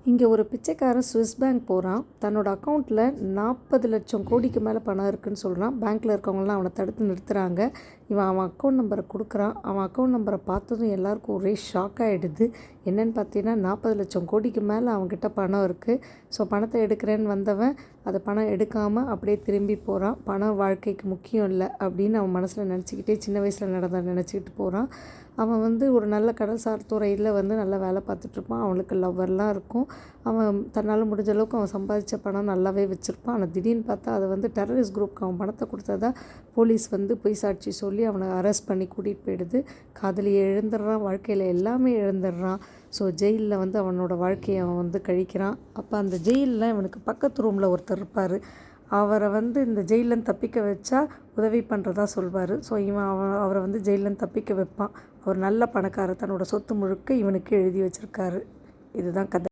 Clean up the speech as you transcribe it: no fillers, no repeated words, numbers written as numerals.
இங்கே ஒரு பிச்சைக்காரன் Swiss bank போகிறான். தன்னோட அக்கௌண்ட்டில் 40 லட்சம் கோடிக்கு மேலே பணம் இருக்குதுன்னு சொல்கிறான். பேங்க்கில் இருக்கவங்களாம் அவனை தடுத்து நிறுத்துகிறாங்க. அவன் அக்கௌண்ட் நம்பரை கொடுக்குறான். அவன் அக்கௌண்ட் நம்பரை பார்த்ததும் எல்லாருக்கும் ஒரே ஷாக் ஆகிடுது. என்னென்னு பார்த்தீங்கன்னா 40 லட்சம் கோடிக்கு மேலே அவன்கிட்ட பணம் இருக்குது. ஸோ பணத்தை எடுக்கிறேன்னு வந்தவன் அதை பணம் எடுக்காமல் அப்படியே திரும்பி போகிறான். பணம் வாழ்க்கைக்கு முக்கியம் இல்லை அப்படின்னு அவன் மனசில் நினச்சிக்கிட்டே சின்ன வயசில் நடந்த நினச்சிக்கிட்டு போகிறான். அவன் ஒரு நல்ல கடல்சார் துறையில் நல்லா வேலை பார்த்துட்ருப்பான். அவனுக்கு லவ்வர்லாம் இருக்கும். அவன் தன்னால் முடிஞ்ச அளவுக்கு அவன் சம்பாதிச்ச பணம் நல்லாவே வச்சுருப்பான். ஆனால் திடீர்னு பார்த்தா அதை டெரரிஸ்ட் குரூப்க்கு அவன் பணத்தை கொடுத்ததா போலீஸ் பொய் சாட்சி சொல்லி அவனை அரெஸ்ட் பண்ணி கூட்டிகிட்டு போயிடுது. காதலியை இழந்துடுறான், வாழ்க்கையில் எல்லாமே இழந்துடுறான். ஸோ ஜெயிலில் அவனோட வாழ்க்கையை அவன் கழிக்கிறான். அப்போ அந்த ஜெயிலில் இவனுக்கு பக்கத்து ரூமில் ஒருத்தர் இருப்பார். அவரை இந்த ஜெயிலேருந்து தப்பிக்க வச்சா உதவி பண்ணுறதா சொல்வார். ஸோ அவரை ஜெயிலேருந்து தப்பிக்க வைப்பான். அவர் நல்ல பணக்காரர். தன்னோட சொத்து முழுக்க இவனுக்கு எழுதி வச்சுருக்காரு. இதுதான் கதை.